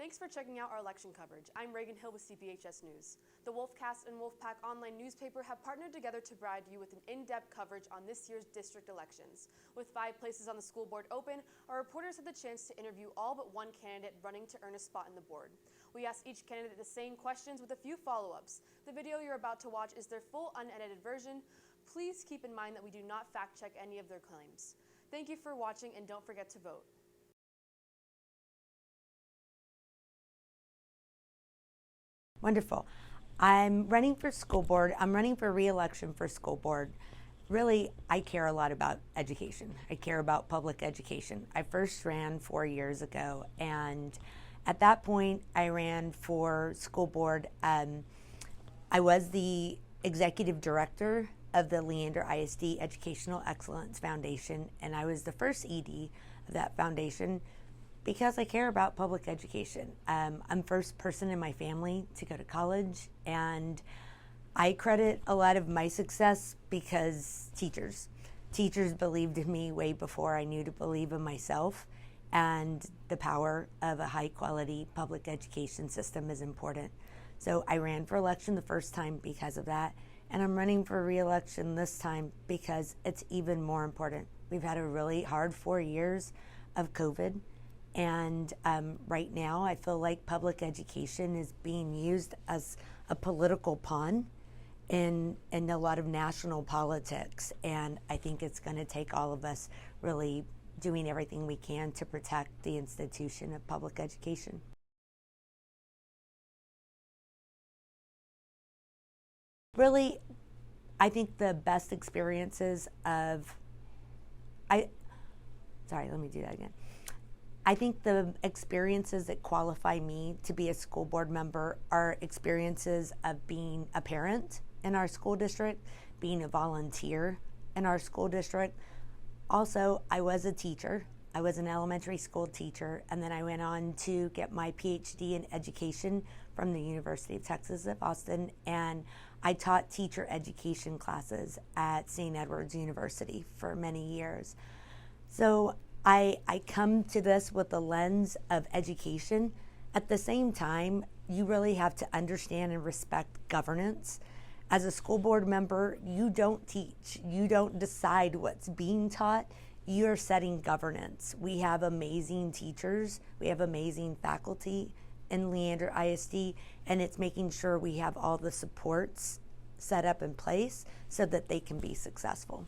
Thanks for checking out our election coverage. I'm Reagan Hill with CPHS News. The Wolfcast and Wolfpack online newspaper have partnered together to provide you with an in-depth coverage on this year's district elections. With 5 places on the school board open, our reporters had the chance to interview all but one candidate running to earn a spot in the board. We asked each candidate the same questions with a few follow-ups. The video you're about to watch is their full unedited version. Please keep in mind that we do not fact-check any of their claims. Thank you for watching, and don't forget to vote. Wonderful. I'm running for school board. I'm running for re-election for school board. Really, I care a lot about education. I care about public education. I first ran 4 years ago, and at that point, I ran for school board. I was the executive director of the Leander ISD Educational Excellence Foundation, and I was the first ED of that foundation because I care about public education. I'm the first person in my family to go to college, and I credit a lot of my success because teachers believed in me way before I knew to believe in myself, and the power of a high quality public education system is important. So I ran for election the first time because of that, and I'm running for re-election this time because it's even more important. We've had a really hard 4 years of COVID, and right now I feel like public education is being used as a political pawn in a lot of national politics, and I think it's going to take all of us really doing everything we can to protect the institution of public education. Really, I think the best experiences of, I think the experiences that qualify me to be a school board member are experiences of being a parent in our school district, being a volunteer in our school district. Also, I was a teacher. I was an elementary school teacher, and then I went on to get my PhD in education from the University of Texas at Austin, and I taught teacher education classes at St. Edward's University for many years. So I come to this with the lens of education. At the same time, you really have to understand and respect governance. As a school board member, you don't teach. You don't decide what's being taught. You're setting governance. We have amazing teachers. We have amazing faculty in Leander ISD, and it's making sure we have all the supports set up in place so that they can be successful.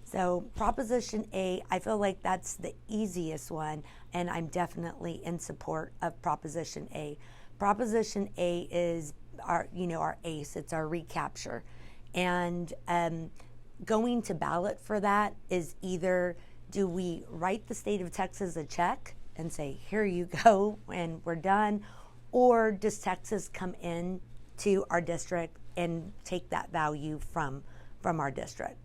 So Proposition A, I feel like that's the easiest one, and I'm definitely in support of Proposition A. Proposition A is our ACE, it's our recapture. And going to ballot for that is either do we write the state of Texas a check and say, here you go, and we're done, or does Texas come in to our district and take that value from our district?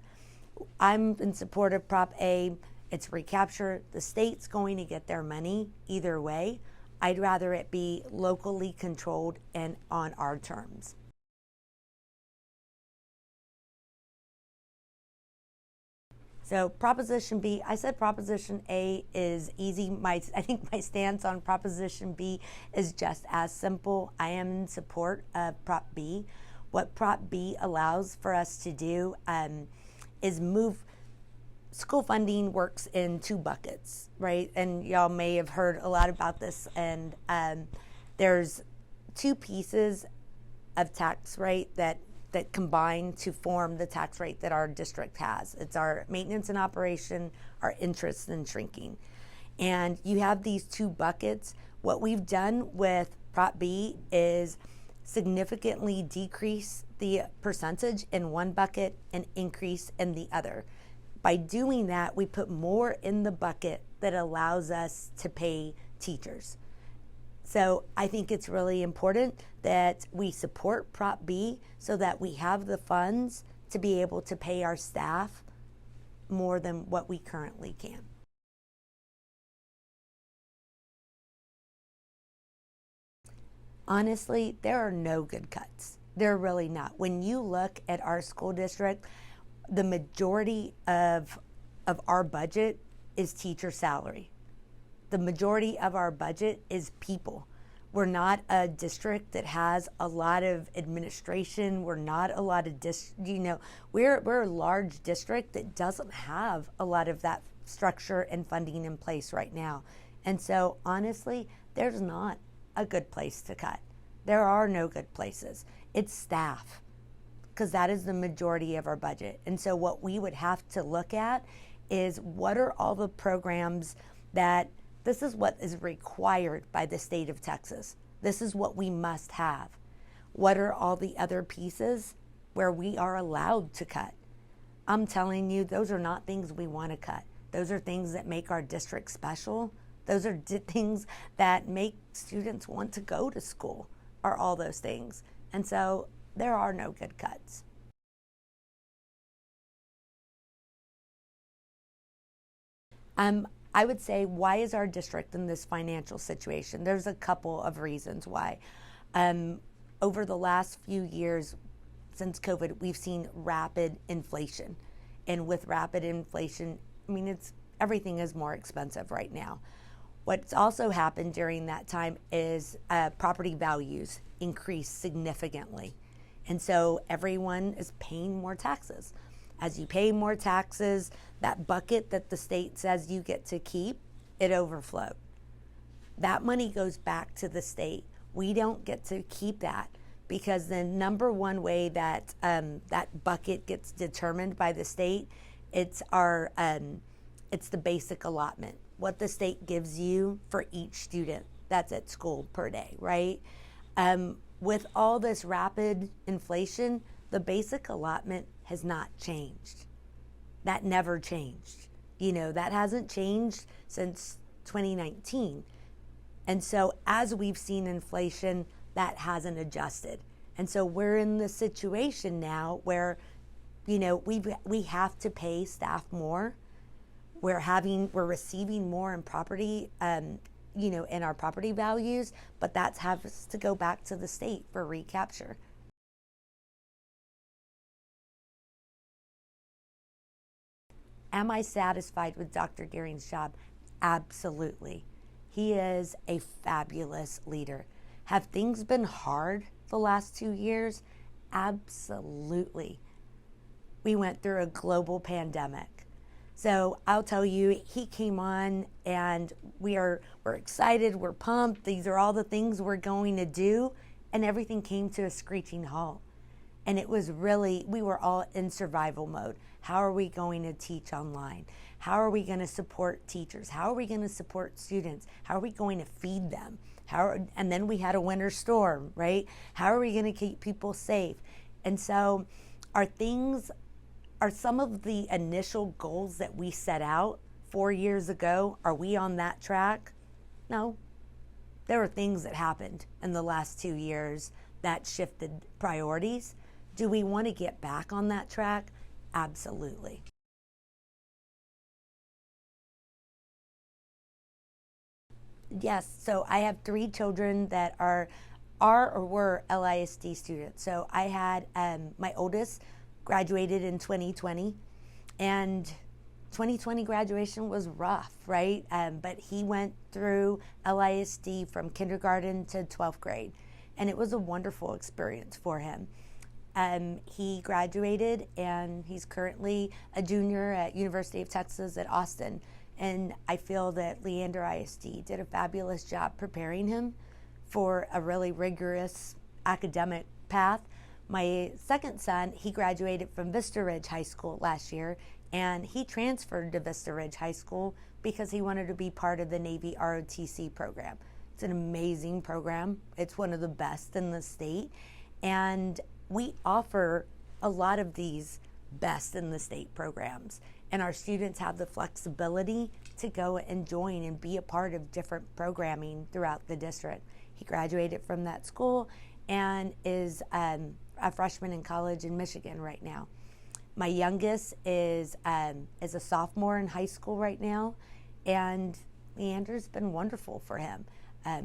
I'm in support of Prop A. It's recapture. The state's going to get their money either way. I'd rather it be locally controlled and on our terms. So Proposition B, I said Proposition A is easy. I think my stance on Proposition B is just as simple. I am in support of Prop B. What Prop B allows for us to do is move. School funding works in 2 buckets, right? And y'all may have heard a lot about this. And there's 2 pieces of tax rate that combine to form the tax rate that our district has. It's our maintenance and operation, our interest and shrinking. And you have these 2 buckets. What we've done with Prop B is significantly decrease the percentage in one bucket and increase in the other. By doing that, we put more in the bucket that allows us to pay teachers. So I think it's really important that we support Prop B so that we have the funds to be able to pay our staff more than what we currently can. Honestly, there are no good cuts. They're really not. When you look at our school district, the majority of our budget is teacher salary. The majority of our budget is people. We're not a district that has a lot of administration. We're not a lot of we're a large district that doesn't have a lot of that structure and funding in place right now. And so honestly, there's not a good place to cut. There are no good places. It's staff, because that is the majority of our budget. And so what we would have to look at is, what are all the programs that this is what is required by the state of Texas. This is what we must have. What are all the other pieces where we are allowed to cut? I'm telling you, those are not things we want to cut. Those are things that make our district special. Those are things that make students want to go to school, are all those things. And so there are no good cuts. I would say, why is our district in this financial situation? There's a couple of reasons why. Over the last few years, since COVID, we've seen rapid inflation. And with rapid inflation, I mean, everything is more expensive right now. What's also happened during that time is property values increased significantly. And so everyone is paying more taxes. As you pay more taxes, that bucket that the state says you get to keep, it overflowed. That money goes back to the state. We don't get to keep that, because the number one way that that bucket gets determined by the state, it's the basic allotment, what the state gives you for each student that's at school per day, right? With all this rapid inflation, the basic allotment has not changed. That never changed. That hasn't changed since 2019. And so as we've seen inflation, that hasn't adjusted. And so we're in the situation now where, we have to pay staff more. We're receiving more in property, in our property values, but that has to go back to the state for recapture. Am I satisfied with Dr. Gearing's job? Absolutely. He is a fabulous leader. Have things been hard the last 2 years? Absolutely. We went through a global pandemic. So I'll tell you, he came on and we're excited, we're pumped. These are all the things we're going to do. And everything came to a screeching halt. And it was really, we were all in survival mode. How are we going to teach online? How are we going to support teachers? How are we going to support students? How are we going to feed them? And then we had a winter storm, right? How are we going to keep people safe? And so are some of the initial goals that we set out 4 years ago, are we on that track? No. There were things that happened in the last 2 years that shifted priorities. Do we want to get back on that track? Absolutely. Yes, so I have 3 children that are or were LISD students. So I had my oldest graduated in 2020, and 2020 graduation was rough, right? But he went through LISD from kindergarten to 12th grade, and it was a wonderful experience for him. He graduated, and he's currently a junior at University of Texas at Austin. And I feel that Leander ISD did a fabulous job preparing him for a really rigorous academic path. My second son, he graduated from Vista Ridge High School last year, and he transferred to Vista Ridge High School because he wanted to be part of the Navy ROTC program. It's an amazing program. It's one of the best in the state. And we offer a lot of these best in the state programs. And our students have the flexibility to go and join and be a part of different programming throughout the district. He graduated from that school and is a freshman in college in Michigan right now. My youngest is a sophomore in high school right now, and Leander's been wonderful for him.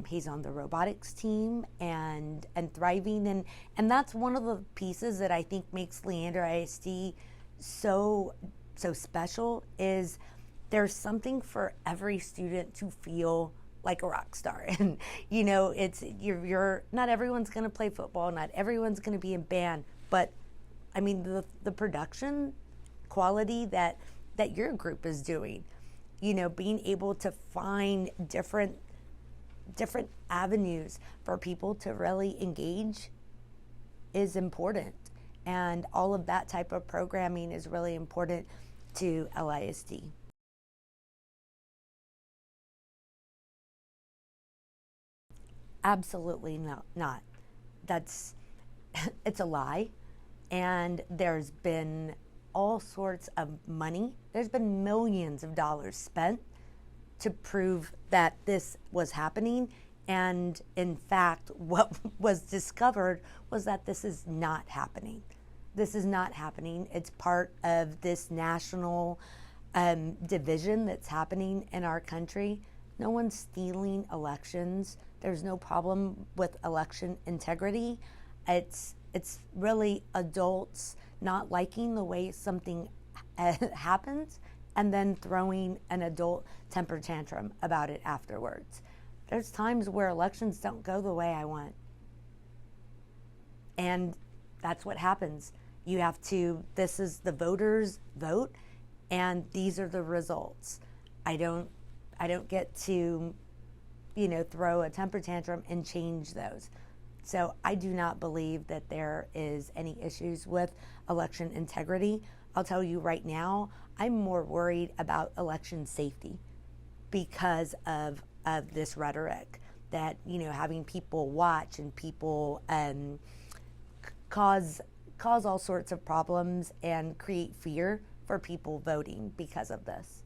He's on the robotics team and thriving, and that's one of the pieces that I think makes Leander ISD so special, is there's something for every student to feel like a rock star. And it's you're not everyone's going to play football, not everyone's going to be in band, but I mean the production quality that your group is doing, being able to find different avenues for people to really engage is important. And all of that type of programming is really important to LISD. Absolutely not. That's it's a lie. And there's been all sorts of money. There's been millions of dollars spent to prove that this was happening. And in fact, what was discovered was that this is not happening. This is not happening. It's part of this national division that's happening in our country. No one's stealing elections. There's no problem with election integrity. It's really adults not liking the way something happens and then throwing an adult temper tantrum about it afterwards. There's times where elections don't go the way I want. And that's what happens. You have to, this is the voters' vote, and these are the results. I don't get to, throw a temper tantrum and change those. So I do not believe that there is any issues with election integrity. I'll tell you right now, I'm more worried about election safety because of this rhetoric that, having people watch and people cause all sorts of problems and create fear for people voting because of this.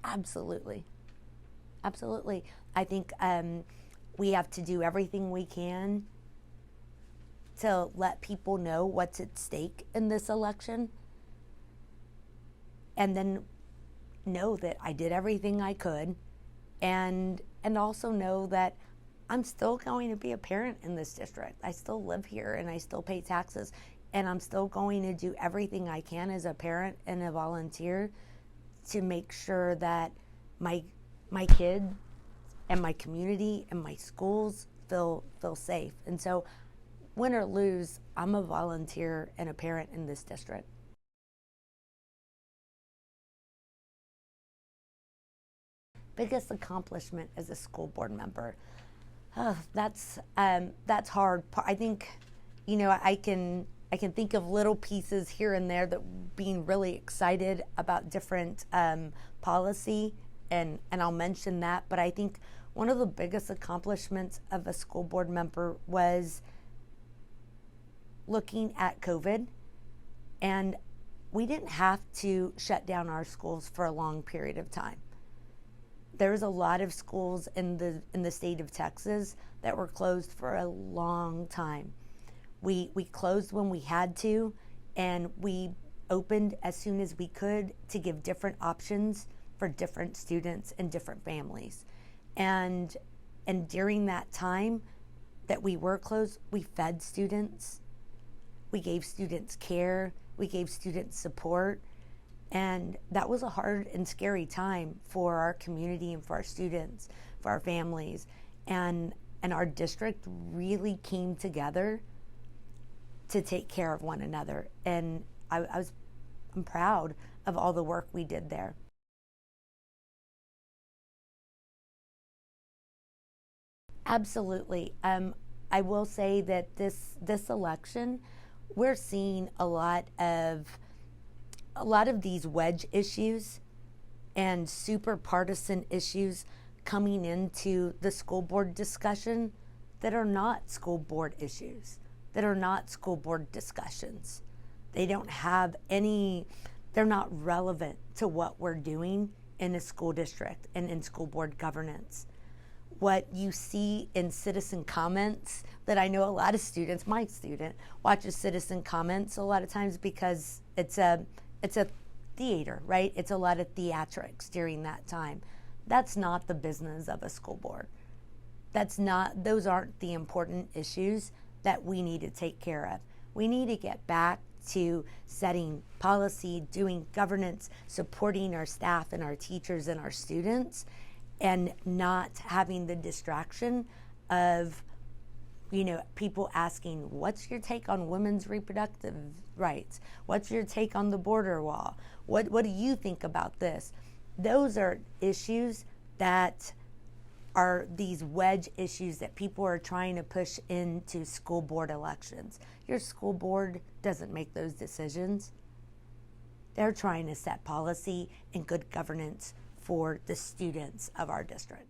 Absolutely. Absolutely. I think we have to do everything we can to let people know what's at stake in this election, and then know that I did everything I could, and also know that I'm still going to be a parent in this district. I still live here and I still pay taxes, and I'm still going to do everything I can as a parent and a volunteer to make sure that my kid and my community and my schools feel safe. And so, win or lose, I'm a volunteer and a parent in this district. Biggest accomplishment as a school board member. That's hard. I think, I can think of little pieces here and there that being really excited about different policy, and I'll mention that. But I think one of the biggest accomplishments of a school board member was looking at COVID, and we didn't have to shut down our schools for a long period of time. There's a lot of schools in the state of Texas that were closed for a long time. We closed when we had to, and we opened as soon as we could to give different options for different students and different families. And during that time that we were closed, we fed students, we gave students care, we gave students support, and that was a hard and scary time for our community and for our students, for our families. And our district really came together to take care of one another. And I'm proud of all the work we did there. Absolutely. I will say that this election, we're seeing a lot of these wedge issues and super partisan issues coming into the school board discussion that are not school board issues, that are not school board discussions. They don't have they're not relevant to what we're doing in a school district and in school board governance. What you see in citizen comments, that I know a lot of students, my student, watches citizen comments a lot of times because it's a theater, right? It's a lot of theatrics during that time. That's not the business of a school board. Those aren't the important issues that we need to take care of. We need to get back to setting policy, doing governance, supporting our staff and our teachers and our students, and not having the distraction of, people asking, what's your take on women's reproductive rights? What's your take on the border wall? What do you think about this? Those are issues that are these wedge issues that people are trying to push into school board elections. Your school board doesn't make those decisions. They're trying to set policy and good governance for the students of our district.